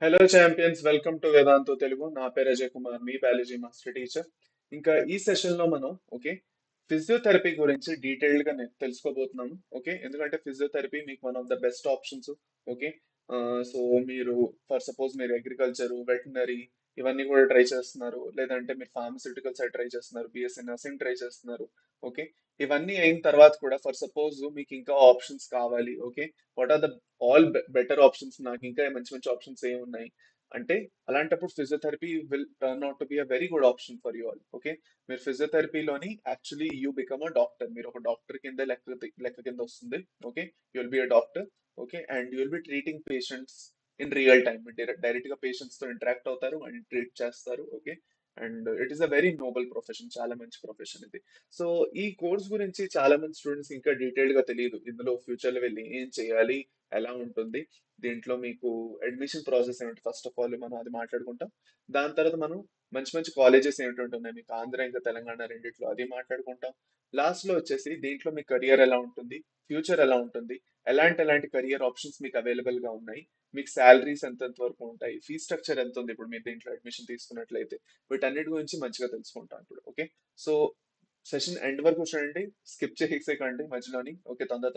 Hello champions, welcome to Vedantu Telugu. నా పేరు అజయ్ కుమార్, మీ బయాలజీ మాస్టర్ టీచర్. ఇంకా ఈ సెషన్ లో మనం ఫిజియోథెరపీ గురించి డీటెయిల్డ్ గా తెలుసుకోబోతున్నాము. ఎందుకంటే ఫిజియోథెరపీ మీకు one of the best options. Okay so మీరు ఫర్ సపోజ్ మీరు అగ్రికల్చర్, వెటనరీ ఇవన్నీ కూడా ట్రై చేస్తున్నారు, లేదంటే మీరు ఫార్మస్యూటికల్ సైడ్ ట్రై చేస్తున్నారు, బిఎస్సీ నర్సింగ్ ట్రై చేస్తున్నారు. ఓకే ఇవన్నీ అయిన తర్వాత కూడా ఫర్ సపోజ్ మీకు ఇంకా ఆప్షన్స్ కావాలి. What are the all better options, నాకు ఇంకా మంచి మంచి ఆప్షన్స్ ఏమి ఉన్నాయి అంటే, అలాంటప్పుడు physiotherapy will turn out to be a very good option for you all. మీరు ఫిజియోథెరపీలోని actually you become a doctor, మీరు ఒక డాక్టర్ కింద లెక్క కింద వస్తుంది. You will be a doctor. And you will be treating patients in real time. Direct గా patients తో ఇంటరాక్ట్ అవుతారు అండ్ ట్రీట్ చేస్తారు. And it is a very Nobel profession, చాలా మంచి ప్రొఫెషన్ ఇది. సో ఈ కోర్స్ గురించి చాలా మంది స్టూడెంట్స్ ఇంకా డీటెయిల్డ్ గా తెలియదు. ఇందులో ఫ్యూచర్ లో వెళ్ళి ఏం చేయాలి, ఎలా ఉంటుంది, దీంట్లో మీకు అడ్మిషన్ ప్రాసెస్ ఏమిటి, ఫస్ట్ ఆఫ్ ఆల్ మనం అది మాట్లాడుకుంటాం. దాని తర్వాత మనం మంచి మంచి కాలేజెస్ ఏంటి ఉంటున్నాయి మీకు ఆంధ్ర ఇంకా తెలంగాణ రెండిట్లో, అది మాట్లాడుకుంటాం. లాస్ట్ లో వచ్చేసి దీంట్లో మీ కెరియర్ ఎలా ఉంటుంది, ఫ్యూచర్ ఎలా ఉంటుంది, ఎలాంటి కెరియర్ ఆప్షన్స్ మీకు అవైలబుల్ గా ఉన్నాయి, మీకు శాలరీస్ ఎంత వరకు ఉంటాయి, ఫీ స్ట్రక్చర్ ఎంత ఉంది ఇప్పుడు మీరు దీంట్లో అడ్మిషన్ తీసుకున్నట్లయితే, వీటన్నిటి గురించి మంచిగా తెలుసుకుంటాం ఇప్పుడు. సో సెషన్ ఎండ్ వరకు చూడండి, స్కిప్ చేసేయకండి మధ్యలోని.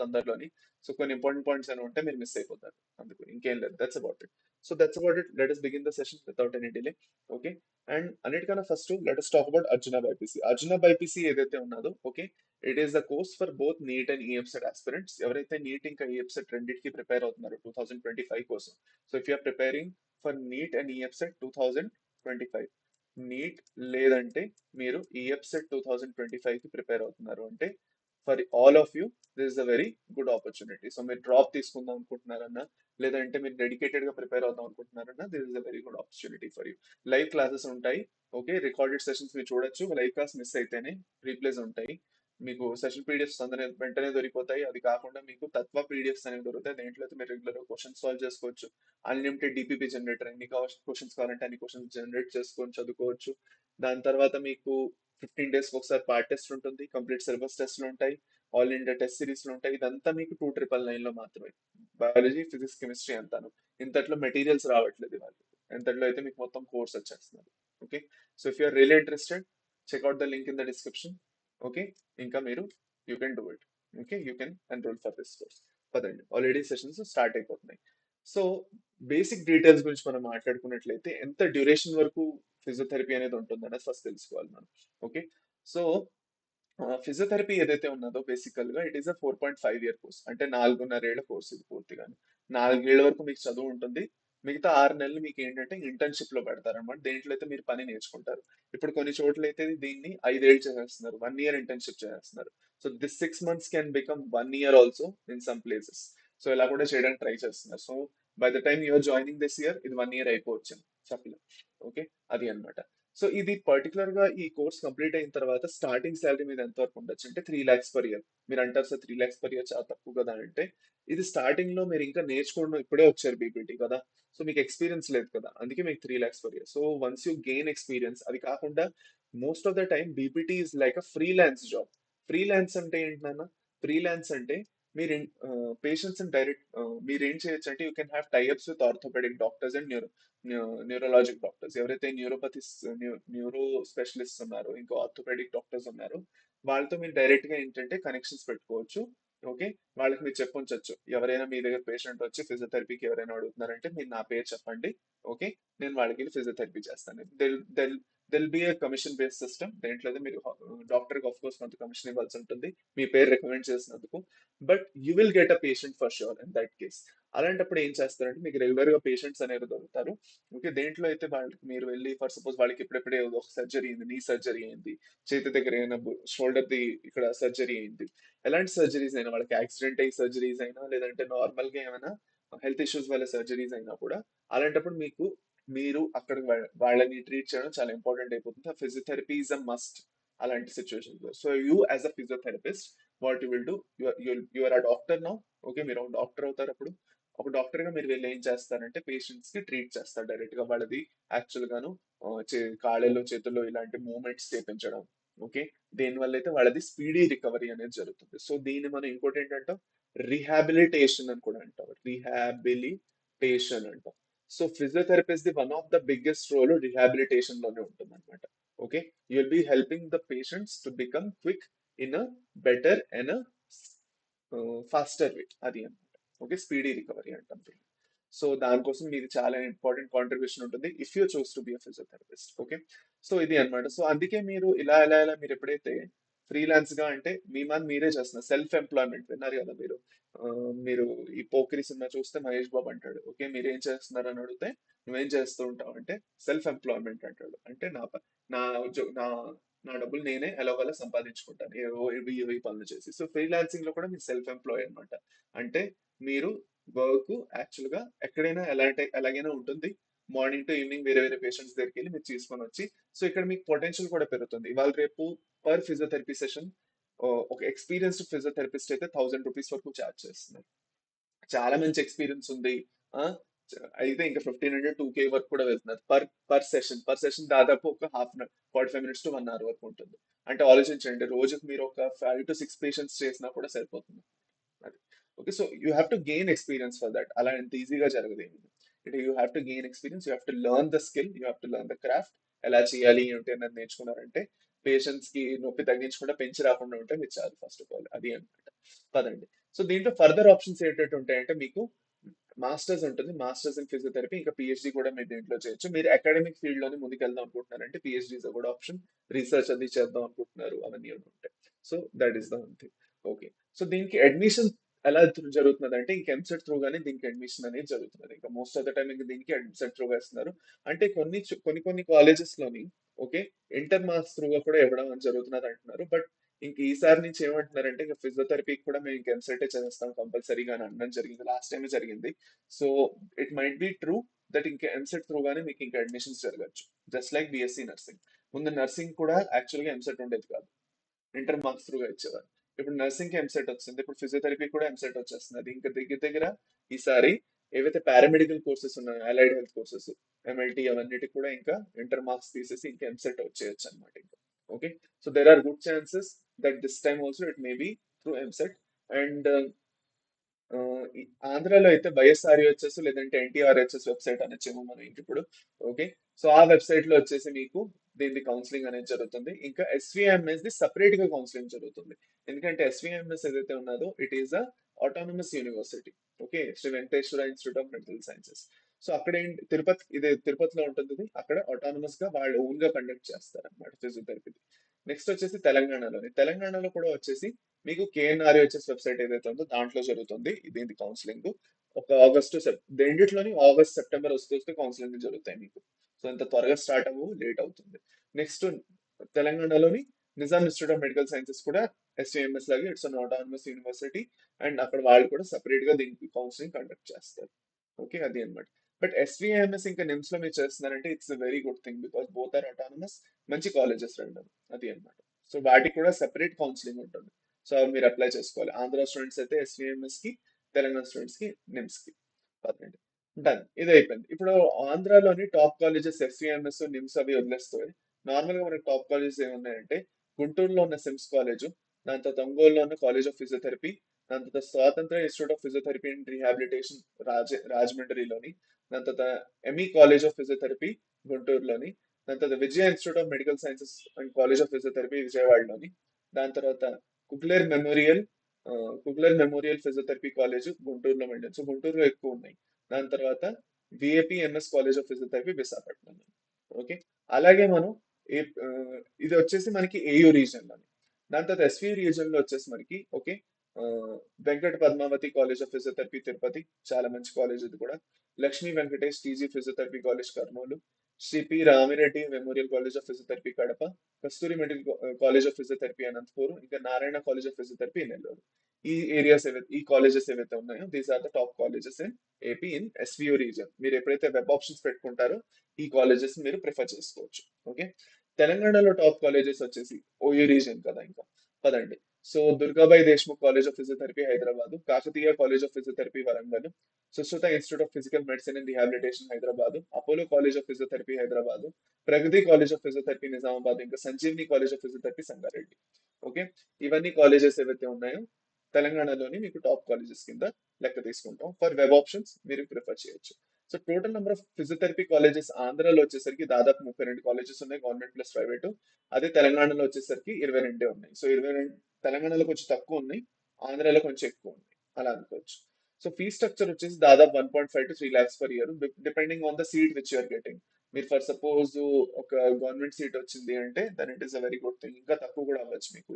తొందరలోని. సో కొన్ని ఇంపార్టెంట్ పాయింట్స్ అని ఉంటే మీరు మిస్ అయిపోతారు. అందుకు ఇంకేం లేదు. That's about it. Let us begin the session without any delay. Okay and అన్నిటికన్నా first let us talk about Arjuna BiPC. Arjuna BiPC ఏదైతే ఉన్నదో, it is the course for both NEET and EAPCET aspirants. ఎవరైతే NEET ఇంకా EAPCET రెండింటికి prepare అవుతున్నారు 2025 కోసం. So if you're preparing for neat and EAPCET 2025, NEET లేదంటే మీరు ఈఎఫ్సెట్ 2025 కి ప్రిపేర్ అవుతున్నారు అంటే, for all of you this is a very good opportunity. So మీరు డ్రాప్ తీసుకుందాం అనుకుంటున్నారన్నా, లేదంటే మీరు డెడికేటెడ్ గా ప్రిపేర్ అవుదాం అనుకుంటున్నారన్నా, this is a very good opportunity for you. Live classes ఉంటాయి. రికార్డెడ్ సెషన్స్ మీరు చూడొచ్చు. లైవ్ క్లాస్ మిస్ అయితేనే రీప్లేస్ ఉంటాయి. మీకు సెషన్ పీడిఎఫ్స్ అందరూ వెంటనే దొరికిపోతాయి. అది కాకుండా మీకు తత్వ పీడిఎఫ్స్ అనేవి దొరుకుతాయి. దేంట్లో అయితే మీరు రెగ్యులర్ క్వశ్చన్ సాల్వ్ చేసుకోవచ్చు. అన్లిమిటెడ్ డిపిపి జనరేటర్, ఎన్ని క్వశ్చన్స్ కావాలంటే అన్ని క్వశ్చన్స్ జనరేట్ చేసుకొని చదువుకోవచ్చు. దాని తర్వాత మీకు 15 days ఒకసారి పార్ట్ టెస్ట్ ఉంటుంది, కంప్లీట్ సిలబస్ టెస్ట్లు ఉంటాయి, ఆల్ ఇండియా టెస్ట్ సిరీస్లు ఉంటాయి. ఇదంతా మీకు 2999 లో మాత్రమే. బయాలజీ, ఫిజిక్స్, కెమిస్ట్రీ అంతాను. ఇంతట్లో మెటీరియల్స్ రావట్లేదు వాళ్ళు. ఇంతట్లో అయితే మీకు మొత్తం కోర్స్ వచ్చేస్తున్నారు. Okay so if you're really interested, check out the link in the description. Okay ఇంకా మీరు you can do it. You can enrol for this course. పదండి, ఆల్రెడీ సెషన్స్ స్టార్ట్ అయిపోతున్నాయి. సో బేసిక్ డీటెయిల్స్ గురించి మనం మాట్లాడుకున్నట్లయితే, ఎంత డ్యూరేషన్ వరకు physiotherapy అనేది ఉంటుంది అనేది ఫస్ట్ తెలుసుకోవాలి మనం. ఓకే సో ఫిజియోథెరపీ ఏదైతే ఉన్నదో బేసికల్ గా it is a 4.5 year course, అంటే 4.5 ఏళ్ల కోర్స్ ఇది పూర్తిగా. 4 ఏళ్ల వరకు మీకు చదువు ఉంటుంది. మిగతా 6 నెలలు మీకు ఏంటంటే ఇంటర్న్షిప్ లో పెడతారు అనమాట. దేంట్లో అయితే మీరు పని నేర్చుకుంటారు. ఇప్పుడు కొన్ని చోట్ల అయితే దీన్ని 5 ఏళ్ళు చేసేస్తున్నారు, 1 year ఇంటర్న్షిప్ చేస్తున్నారు. So this 6 months can become 1 year also in some places. So ఇలా కూడా చేయడానికి ట్రై చేస్తున్నారు. So by the time you're joining this year ఇది 1 year అయిపోవచ్చు చెప్పలేం. ఓకే అది అన్నమాట. సో ఇది పర్టికులర్ గా ఈ కోర్స్ కంప్లీట్ అయిన తర్వాత స్టార్టింగ్ శాలరీ మీద ఎంత వరకు ఉండొచ్చు అంటే 3 lakhs per year. మీరు అంటారు సార్ 3 lakhs per year చాలా తక్కువ కదా అంటే, ఇది స్టార్టింగ్ లో మీరు ఇంకా నేర్చుకోవడం, ఇప్పుడే వచ్చారు బీపీటీ కదా, సో మీకు ఎక్స్పీరియన్స్ లేదు కదా, అందుకే మీకు 3 lakhs per year. So once you gain experience, అది కాకుండా most of the time BPT is like a freelance job. Freelance అంటే ఏంటన్నా, ఫ్రీలాన్స్ అంటే మీరు పేషెంట్స్ డైరెక్ట్ మీరు ఏం చేయొచ్చు అంటే, you can have tie ups with orthopaedic doctors and neurologic doctors. ఎవరైతే న్యూరో స్పెషలిస్ట్ ఉన్నారో, ఇంకా ఆర్థోపెడిక్ డాక్టర్స్ ఉన్నారో, వాళ్ళతో మీరు డైరెక్ట్ గా ఏంటంటే కనెక్షన్స్ పెట్టుకోవచ్చు. ఓకే వాళ్ళకి మీరు చెప్పుంచొచ్చు, ఎవరైనా మీ దగ్గర పేషెంట్ వచ్చి ఫిజియోథెరపీకి ఎవరైనా అడుగుతున్నారంటే మీరు నా పేరు చెప్పండి. ఓకే నేను వాళ్ళకి ఫిజియోథెరపీ చేస్తాను. దెల్ బి ఏ కమిషన్ బేస్డ్ సిస్టమ్. దేంట్లో అయితే మీరు డాక్టర్ కి ఆఫ్ కోర్స్ కొంత కమిషన్ ఇవ్వాల్సి ఉంటుంది మీ పేరు రికమెండ్ చేసినందుకు. But you will get a patient for sure in that case. అలాంటప్పుడు ఏం చేస్తారంటే, మీకు రెగ్యులర్ గా పేషెంట్స్ అనేవి దొరుకుతారు. దేంట్లో అయితే వాళ్ళకి మీరు వెళ్ళి ఫర్ సపోజ్ వాళ్ళకి ఇప్పుడెప్పుడే ఒక సర్జరీ అయింది, నీ సర్జరీ అయింది, చేతి దగ్గర అయినా, షోల్డర్ ది ఇక్కడ సర్జరీ అయింది, ఎలాంటి సర్జరీస్ అయినా, వాళ్ళకి యాక్సిడెంట్ అయ్యి సర్జరీస్ అయినా, లేదంటే నార్మల్ గా ఏమైనా హెల్త్ ఇష్యూస్ వల్ల సర్జరీస్ అయినా కూడా, అలాంటప్పుడు మీరు అక్కడ వాళ్ళని ట్రీట్ చేయడం చాలా ఇంపార్టెంట్ అయిపోతుంది. ఆ ఫిజియోథెరపీ ఈజ్ అ మస్ట్ అలాంటి సిచ్యువేషన్ లో. So you as a physiotherapist, what you will do, you're a doctor now. మీరు ఒక డాక్టర్ అవుతారు అప్పుడు. ఒక డాక్టర్ గా మీరు వెళ్ళి ఏం చేస్తారంటే, పేషెంట్స్ కి ట్రీట్ చేస్తారు డైరెక్ట్ గా. వాళ్ళది యాక్చువల్ గాను కాళ్ళలో చేతుల్లో ఇలాంటి మూవ్మెంట్స్ చేపించడం. ఓకే దేని వల్ల అయితే వాళ్ళది స్పీడీ రికవరీ అనేది జరుగుతుంది. సో దీన్ని మనం ఇంకోటి ఏంటంటే రిహాబిలిటేషన్ అని కూడా అంటాం. రీహాబిలిటేషన్ అంటాం. So physiotherapist the one of the biggest role rehabilitation లోనే ఉంటుంది అనమాట. Okay, you'll be helping the patients to become quick in a better and faster way, అది అనమాట. ఓకే, స్పీడీ రికవరీ అంటాం. సో దానికోసం మీది చాలా ఇంపార్టెంట్ కాంట్రిబ్యూషన్ ఉంటుంది if you choose to be a physiotherapist. Okay, so ఇది అన్నమాట. సో అందుకే మీరు ఇలా మీరు ఎప్పుడైతే ఫ్రీలాన్స్ గా అంటే మీ మంది మీరే చేస్తున్నారు, సెల్ఫ్ ఎంప్లాయ్మెంట్ విన్నారు కదా మీరు. ఆ, మీరు ఈ పోకిరి సినిమా చూస్తే మహేష్ బాబు అంటాడు, ఓకే మీరేం చేస్తున్నారు అని అడిగితే నువ్వేం చేస్తూ ఉంటావు అంటే సెల్ఫ్ ఎంప్లాయ్మెంట్ అంటాడు. అంటే నా నా నా డబ్బులు నేనే ఎలాగోలా సంపాదించుకుంటాను, ఏవో ఇవి పనులు చేసి. సో ఫ్రీలాన్సింగ్ లో కూడా మీరు సెల్ఫ్ ఎంప్లాయ్ అనమాట. అంటే మీరు వర్క్ యాక్చువల్ గా ఎక్కడైనా ఎలాగైనా ఉంటుంది. మార్నింగ్ టు ఈవినింగ్ వేరే వేరే పేషెంట్స్ దగ్గరికి వెళ్ళి మీరు తీసుకొని వచ్చి, సో ఇక్కడ మీకు పొటెన్షియల్ కూడా పెరుగుతుంది. ఇవాళ రేపు పర్ ఫిజియోథెరపీ సెషన్ ఒక ఎక్స్పీరియన్స్డ్ ఫిజియోథెరపిస్ట్ అయితే 1000 రూపీస్ వరకు ఛార్జ్ చేస్తున్నారు. చాలా మంచి ఎక్స్పీరియన్స్ ఉంది ఆ అయితే ఇంకా 1500 2K వరకు కూడా వెళ్తున్నారు పర్ సెషన్ దాదాపు ఒక half an hour 45 minutes to 1 hour వరకు ఉంటుంది. అంటే ఆలోచించండి, రోజుకి మీరు ఒక 5 to 6 పేషెంట్స్ చేసినా కూడా సరిపోతుంది. అది okay. So you have to gain experience for that. అలా ఎంత ఈజీగా జరగదు ఏమి. It you have to gain experience, you have to learn the skill, you have to learn the craft. ఎలా చేయాలి ఏంటి అన్నది నేర్చుకున్నారంటే పేషెంట్స్ కి నొప్పి తగ్గించకుండా పెంచి రాకుండా ఉంటే మీరు చాలు ఫస్ట్ ఆఫ్ ఆల్, అది అనమాట. పదండి. సో దీంట్లో ఫర్దర్ ఆప్షన్స్ ఏంటంటే ఉంటాయంటే మీకు మాస్టర్స్ ఉంటుంది, మాస్టర్స్ ఇన్ ఫిజియోథెరపీ, ఇంకా పిహెచ్డి కూడా మీరు దీంట్లో చేయొచ్చు. మీరు అకాడమిక్ ఫీల్డ్ లోనే ముందుకు వెళ్దాం అనుకుంటున్నారంటే పిహెచ్డి ఇస్ కూడా ఆప్షన్. రీసెర్చ్ అది చేద్దాం అనుకుంటున్నారు, అవన్నీ ఉంటాయి. So that is the one thing. Okay, so దీనికి అడ్మిషన్ ఎలా జరుగుతుంది అంటే ఇంక ఎంసెట్ త్రూ గానీ దీనికి అడ్మిషన్ అనేది జరుగుతుంది. ఇంకా మోస్ట్ ఆఫ్ ద టైం ఇంకా దీనికి ఎంసెట్ త్రూగా ఇస్తున్నారు. అంటే కొన్ని కాలేజెస్ లోని ఓకే ఇంటర్ మార్క్స్ త్రూగా కూడా ఇవ్వడం అని జరుగుతున్నది అంటున్నారు. బట్ ఇంక ఈసారి నుంచి ఏమంటున్నారంటే ఇంకా ఫిజియోథెరపీకి కూడా మేము ఇంక ఎంసెట్ చేస్తాం కంపల్సరీగా అని అనడం జరిగింది, లాస్ట్ టైం జరిగింది. So it might be true that ఇంకా ఎంసెట్ త్రూ గానే మీకు ఇంకా అడ్మిషన్స్ జరగచ్చు. Just like BSc nursing. ముందు నర్సింగ్ కూడా యాక్చువల్గా ఎంసెట్ ఉండేది కాదు, ఇంటర్ మార్క్స్ త్రూగా ఇచ్చేవారు. ఇప్పుడు నర్సింగ్ కి ఎంసెట్ వచ్చింది, ఇప్పుడు ఫిజియోథెరపీ కూడా ఎంసెట్ వచ్చేస్తున్నది. ఇంకా దగ్గర దగ్గర ఈసారి ఏవైతే పారామెడికల్ కోర్సెస్ ఉన్నాయో, అలైడ్ హెల్త్ కోర్సెస్, ఎంఎల్టీ, అవన్నిటికి కూడా ఇంకా ఇంటర్ మార్క్స్ తీసేసి ఇంకా ఎంసెట్ వచ్చేయచ్చు అనమాట ఇంకా. Okay, so there are good chances that this time also it may be through EAMCET. And ఆంధ్రాలో అయితే వైఎస్ఆర్ఈహెచ్ఎస్ లేదంటే ఎన్టీఆర్హెచ్ఎస్ వెబ్సైట్ అనొచ్చేమో మనం ఇంక ఇప్పుడు. ఓకే, సో ఆ వెబ్సైట్ లో వచ్చేసి మీకు దీని కౌన్సిలింగ్ అనేది జరుగుతుంది. ఇంకా ఎస్విఎంఎస్ ది సపరేట్ గా కౌన్సిలింగ్ జరుగుతుంది. ఎందుకంటే ఎస్విఎంఎస్ ఏదైతే ఉన్నదో it is a autonomous university. Okay, Sri Venkateswara institute of medical sciences. So అక్కడ ఏంటి తిరుపతిలో ఉంటుంది ఇది. అక్కడ ఆటోనమస్ గా వాళ్ళు ఓన్ గా కండక్ట్ చేస్తారు అనమాట ఫిజియోథెరపీ. నెక్స్ట్ వచ్చేసి తెలంగాణలో కూడా వచ్చేసి మీకు కేఎన్ఆర్హెచ్ఎస్ వెబ్సైట్ ఏదైతే ఉందో దాంట్లో జరుగుతుంది దీని కౌన్సిలింగ్. ఒక రెండిట్లోని ఆగస్ట్ సెప్టెంబర్ వస్తూ వస్తే కౌన్సిలింగ్ జరుగుతాయి మీకు. సో ఇంత త్వరగా స్టార్ట్ అవ్వు, లేట్ అవుతుంది. నెక్స్ట్ తెలంగాణలోని Nizam institute of medical sciences కూడా ఎస్విఎంఎస్ లాగే it's an autonomous university. And అక్కడ వాళ్ళు కూడా సపరేట్ గా దీనికి కౌన్సిలింగ్ కండక్ట్ చేస్తారు. ఓకే, అది అన్నమాట. బట్ ఎస్విఎంఎస్ ఇంకా నిమ్స్ లో మీరు చేస్తున్నారంటే it's very good thing, because both are autonomous, మంచి కాలేజెస్ రెండు, అది అన్నమాట. సో వాటికి కూడా సెపరేట్ కౌన్సిలింగ్ ఉంటుంది. సో అవి మీరు అప్లై చేసుకోవాలి. ఆంధ్ర స్టూడెంట్స్ అయితే ఎస్విఎంఎస్ కి, తెలంగాణ స్టూడెంట్స్ కి నిమ్స్ కి. పదండి, డన్, ఇది అయిపోయింది. ఇప్పుడు ఆంధ్రాలోని టాప్ కాలేజెస్ ఎస్విఎంఎస్, నిమ్స్ అవి వదిలేస్తాయి. నార్మల్ గా మనకి టాప్ కాలేజెస్ ఏమున్నాయంటే గుంటూరులో ఉన్న సిమ్స్ కాలేజ్, దాని తర్వాత ఒంగోలులో ఉన్న కాలేజ్ ఆఫ్ ఫిజియోథెరపీ, దాని తర్వాత Swatantra institute of physiotherapy and rehabilitation రాజమండ్రిలోని, దాని తర్వాత ఎంఈ కాలేజ్ ఆఫ్ ఫిజియోథెరపీ గుంటూరులోని, దాని తర్వాత Vijaya institute of medical sciences and college of physiotherapy విజయవాడలోని, దాని తర్వాత కుక్లేర్ మెమోరియల్ ఆ, కుక్లేర్ మెమోరియల్ ఫిజియోథెరపీ కాలేజ్ గుంటూరులో మెయింటైన్, సో గుంటూరులో ఎక్కువ ఉన్నాయి. దాని తర్వాత VAP MS college of physiotherapy Visakhapatnam. Okay, అలాగే మనం ఆ, ఇది వచ్చేసి మనకి ఏయూ రీజన్ లోని. దాని తర్వాత ఎస్వి రీజన్ లో వచ్చేసి మనకి ఓకే ఆ, Venkata Padmavathi college of physiotherapy Tirupati, చాలా మంచి కాలేజ్ ఇది కూడా. Lakshmi Venkatesh TG physiotherapy college Kurnool, CP Ramireddy memorial college of physiotherapy Kadapa, Kasturi medical college of physiotherapy Anantapur, ఇంకా Narayana college of physiotherapy Nellore. ఈ కాలేజెస్ ఏవైతే ఉన్నాయో these are the top colleges in AP in SVU region. మీరు ఎప్పుడైతే వెబ్ ఆప్షన్స్ పెట్టుకుంటారో ఈ కాలేజెస్ మీరు ప్రిఫర్ చేసుకోవచ్చు. ఓకే, తెలంగాణలో టాప్ కాలేజెస్ వచ్చేసి ఓయూ రీజన్ కదా ఇంకా. పదండి. So Durgabai Deshmukh college of physiotherapy Hyderabad, Kakatiya college of physiotherapy Warangal, Sushruta institute of physical medicine and rehabilitation Hyderabad, Apollo college of physiotherapy Hyderabad, Pragati college of physiotherapy Nizamabad, ఇంకా Sanjeevani college of physiotherapy Sangareddy. Okay, ఇవన్నీ colleges ఏవైతే ఉన్నాయో తెలంగాణలోని మీకు టాప్ కాలేజెస్ కింద లెక్క తీసుకుంటాం. ఫర్ వెబ్ ఆప్షన్స్ మీరు ప్రిఫర్ చేయొచ్చు. So total number of physiotherapy colleges ఆంధ్రాలో వచ్చేసరికి దాదాపు 32 కాలేజెస్ ఉన్నాయి, గవర్నమెంట్ ప్లస్ ప్రైవేట్. అదే తెలంగాణలో వచ్చేసరికి 22 ఉన్నాయి. సో 22 తెలంగాణలో కొంచెం తక్కువ ఉన్నాయి, ఆంధ్రాలో కొంచెం ఎక్కువ ఉన్నాయి, అలా అనుకోవచ్చు. సో ఫీ స్ట్రక్చర్ వచ్చేసి దాదాపు 1.5 to 3 lakhs per year, depending on the seat which you're getting. మీరు ఫర్ సపోజ్ ఒక గవర్నమెంట్ సీట్ వచ్చింది అంటే then it is a very good thing. ఇంకా తక్కువ కూడా అవ్వచ్చు మీకు,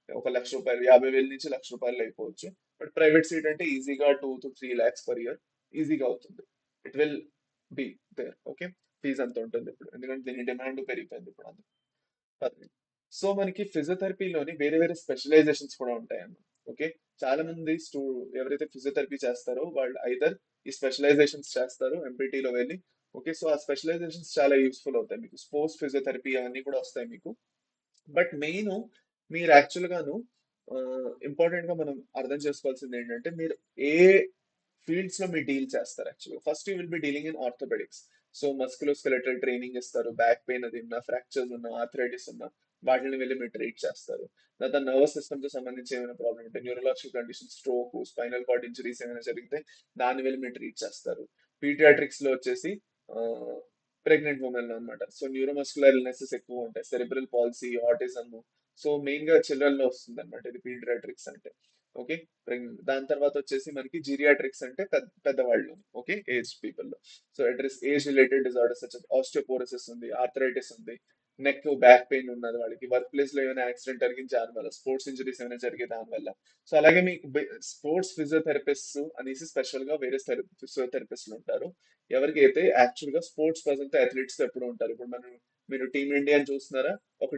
ఒక ₹1,00,000, 50,000 నుంచి ₹1,00,000 అయిపోవచ్చు. బట్ ప్రైవేట్ సీట్ అంటే ఈజీగా 2 to 3 lakhs per year ఈజీగా అవుతుంది. It will be there. Okay, fee అంత ఉంటుంది ఇప్పుడు, ఎందుకంటే దీని డిమాండ్ పెరిగిపోయింది ఇప్పుడు అంత. పర్లేదు. సో మనకి ఫిజియోథెరపీలోని వేరే వేరే స్పెషలైజేషన్స్ కూడా ఉంటాయన్న. ఓకే, చాలా మంది ఎవరైతే ఫిజియోథెరపీ చేస్తారో వాళ్ళు ఐదర్ ఈ స్పెషలైజేషన్స్ చేస్తారు ఎంపీటీలో వెళ్ళి. ఓకే, సో ఆ స్పెషలైజేషన్స్ చాలా యూస్ఫుల్ అవుతాయి మీకు, స్పోర్ట్స్ ఫిజియోథెరపీ అవన్నీ కూడా వస్తాయి మీకు. బట్ మెయిన్ మీరు యాక్చువల్ గాను ఇంపార్టెంట్ గా మనం అర్థం చేసుకోవాల్సింది ఏంటంటే మీరు ఏ ఫీల్డ్స్ లో మీరు డీల్ చేస్తారు. యాక్చువల్గా first you will be dealing in orthopaedics. So musculoskeletal training ఇస్తారు, బ్యాక్ పెయిన్ అది ఉన్నా, ఫ్రాక్చర్స్ ఉన్నా, ఆర్థరైటిస్ ఉన్నా, వాటిని వెళ్ళి మీరు ట్రీట్ చేస్తారు. తర్వాత నర్వస్ సిస్టమ్ తో సంబంధించి ఏమైనా ప్రాబ్లమ్ ఉంటే, neurological condition, stroke, spinal cord injuries ఏమైనా జరిగితే దాన్ని వెళ్ళి మీరు ట్రీట్ చేస్తారు. పీడియాట్రిక్స్ లో వచ్చేసి ప్రెగ్నెంట్ ఉమెన్ అనమాట. సో న్యూరోమస్కులర్ ఇల్నెసెస్ ఎక్కువ ఉంటాయి, cerebral policy, autism. So main గా చిల్డ్రన్ లో వస్తుంది అనమాట ఇది పీడియాట్రిక్స్ అంటే. ఓకే, దాని తర్వాత వచ్చేసి మనకి జీరియాట్రిక్స్ అంటే పెద్దవాళ్ళు. ఓకే, ఏజ్ పీపుల్ లో. So address age related disorders such osteoporosis ఉంది, ఆర్థరైటిస్ ఉంది, నెక్ బ్యాక్ పెయిన్ ఉన్నది వాళ్ళకి, వర్క్ ప్లేస్ లో ఏమైనా యాక్సిడెంట్ జరిగింది దాని వల్ల, స్పోర్ట్స్ ఇంజరీస్ ఏమైనా జరిగే దాని వల్ల. సో అలాగే మీకు స్పోర్ట్స్ ఫిజియోథెరపిస్ట్ అనేసి స్పెషల్ గా వేరే ఫిజియోథెరపిస్ట్లు ఉంటారు. ఎవరికి అయితే యాక్చువల్ గా స్పోర్ట్స్ పర్సన్ తో అథ్లెట్స్ తో ఎప్పుడు ఉంటారు. ఇప్పుడు మీరు టీమ్ ఇండియా చూస్తున్నారా, ఒక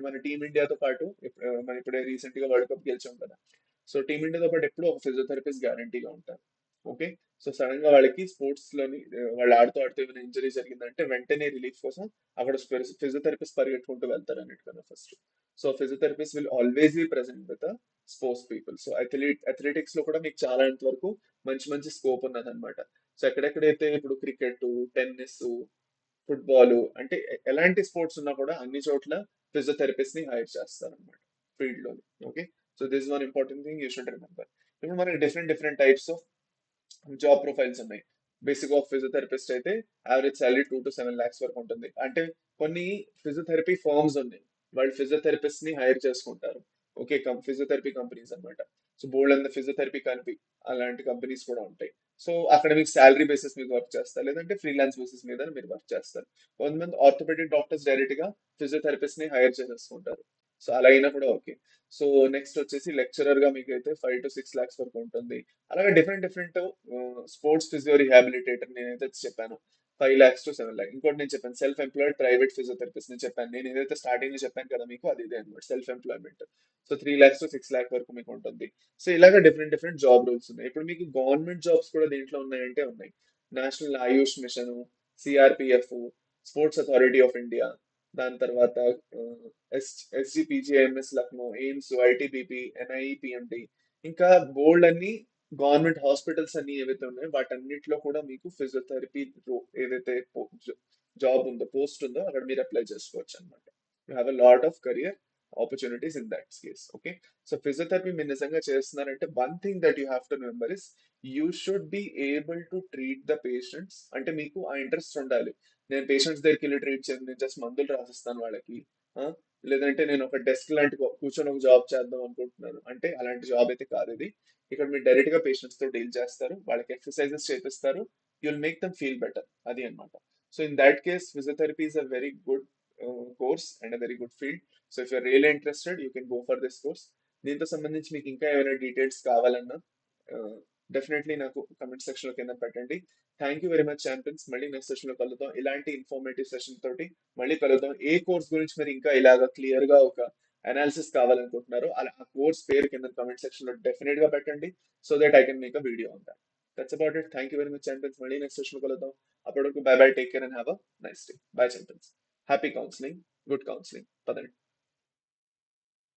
మన టీమ్ ఇండియాతో పాటు మనం ఇప్పుడే రీసెంట్ గా వరల్డ్ కప్ గెలిచాం కదా. సో టీమిండియాతో పాటు ఎప్పుడూ ఒక ఫిజియోథెరపిస్ట్ గ్యారంటీగా ఉంటారు. ఓకే, సో సడన్ గా వాళ్ళకి స్పోర్ట్స్ లోని వాళ్ళు ఆడుతూ ఆడుతూ ఏమైనా ఇంజరీ జరిగిందంటే వెంటనే రిలీఫ్ కోసం అక్కడ ఫిజియోథెరపిస్ట్ పరిగెట్టుకుంటూ వెళ్తారు అన్నిటికన్నా first. So physiotherapist will always be present with sports people. So athletics లో కూడా మీకు చాలా వరకు మంచి మంచి స్కోప్ ఉన్నది అనమాట. సో ఎక్కడెక్కడైతే ఇప్పుడు క్రికెట్, టెన్నిస్, ఫుట్బాల్ అంటే ఎలాంటి స్పోర్ట్స్ ఉన్నా కూడా అన్ని చోట్ల ఫిజియోథెరపిస్ట్ ని హైర్ చేస్తారు అనమాట ఫీల్డ్ లో. Okay, so this one important thing you should remember. ఇప్పుడు మనకి different different types of job profiles ఉన్నాయి. బేసిక్ ఆఫ్ ఫిజియోథెరపిస్ట్ అయితే యావరేజ్ సాలరీ 2 to 7 lakhs వరకు ఉంటుంది. అంటే కొన్ని ఫిజియోథెరపీ ఫర్మ్స్ ఉన్నాయి, వాళ్ళు ఫిజియోథెరపిస్ట్ ని హైర్ చేసుకుంటారు. ఓకే, ఫిజియోథెరపీ కంపెనీస్ అన్నమాట. So bold and physiotherapy company అలాంటి కంపెనీస్ కూడా ఉంటాయి. సో అక్కడ మీకు శాలరీ బేసిస్ మీద వర్క్ చేస్తారు, లేదంటే ఫ్రీలాన్స్ బేసిస్ మీద మీరు వర్క్ చేస్తారు. కొంతమంది ఆర్థోపెడిక్ డాక్టర్స్ డైరెక్ట్ గా ఫిజియోథెరపిస్ట్ ని హైర్ చేసేసుకుంటారు. సో అలా అయినా కూడా ఓకే. సో నెక్స్ట్ వచ్చేసి లెక్చరర్ గా మీకు అయితే 5 to 6 lakhs వరకు ఉంటుంది. అలాగే డిఫరెంట్ డిఫరెంట్ స్పోర్ట్స్ ఫిజియో రిహాబిలిటేటర్ నేనైతే చెప్పాను 5 lakhs to 7 lakhs. ఇంకోటి నేను చెప్పాను సెల్ఫ్ ఎంప్లాయిడ్ ప్రైవేట్ ఫిజియోథెరపిస్ట్ నేను చెప్పాను. నేను ఏదైతే స్టార్టింగ్ లో చెప్పాను కదా మీకు, అది ఇదే అనమాట self employment. So 3 lakhs to 6 lakhs వరకు మీకు ఉంటుంది. సో ఇలాగ డిఫరెంట్ డిఫరెంట్ జాబ్ రోల్స్ ఉన్నాయి. ఇప్పుడు మీకు గవర్నమెంట్ జాబ్స్ కూడా దీంట్లో ఉన్నాయంటే ఉన్నాయి. National Ayush mission, CRPF, sports authority of India, దాని తర్వాత SGPGIMS Lucknow, AIIMS, ITBP, NIPMD, ఇంకా బోల్డ్ అన్ని గవర్నమెంట్ హాస్పిటల్స్ అన్ని ఏవైతే ఉన్నాయో వాటన్నిటిలో కూడా మీకు ఫిజియోథెరపీ ఏదైతే జాబ్ ఉందో, పోస్ట్ ఉందో, అక్కడ మీరు అప్లై చేసుకోవచ్చు అనమాట. You have a lot of career opportunities in that case. Okay, so physiotherapy మీరు నిజంగా చేస్తున్నారంటే one thing that you have to remember is you should be able to treat the patients. అంటే మీకు ఆ ఇంట్రెస్ట్ ఉండాలి. నేను పేషెంట్స్ దగ్గరికి వెళ్ళి ట్రీట్ చేయను, నేను జస్ట్ మందులు రాసిస్తాను వాళ్ళకి. ఆ, లేదంటే నేను ఒక డెస్క్ లాంటి కూర్చొని ఒక జాబ్ చేద్దాం అనుకుంటున్నాను అంటే అలాంటి జాబ్ అయితే కాదు ఇది. ఇక్కడ మీరు డైరెక్ట్ గా పేషెంట్స్ తో డీల్ చేస్తారు, వాళ్ళకి ఎక్సర్సైజెస్ చేపిస్తారు, you will make them feel better, అది అన్నమాట. So in that case physiotherapy is a very good course and a very good field. So if you're really interested you can go for this course. దీంతో సంబంధించి మీకు ఇంకా ఏమైనా details కావాలన్నా definitely నాకు comment section లో కింద పెట్టండి. Thank you very much champions. మళ్ళీ నెక్స్ట్ సెషన్ లో కలుద్దాం ఇలాంటి ఇన్ఫర్మేటివ్ సెషన్ తోటి. మళ్ళీ కలుద్దాం. ఏ కోర్స్ గురించి మీరు ఇంకా ఇలాగా క్లియర్ గా ఒక అనాలిసిస్ కావాలనుకుంటున్నారో అలా ఆ కోర్స్ పేరు కింద కమెంట్ సెక్షన్ లో డెఫినెట్ గా పెట్టండి, so that I can make a video on that. That's about it. Thank you very much champions. మళ్ళీ నెక్స్ట్ సెషన్ లో కలుద్దాం. అప్పటి వరకు by by, take care and have a nice day. By champions. Happy counselling, good counselling. పదండి.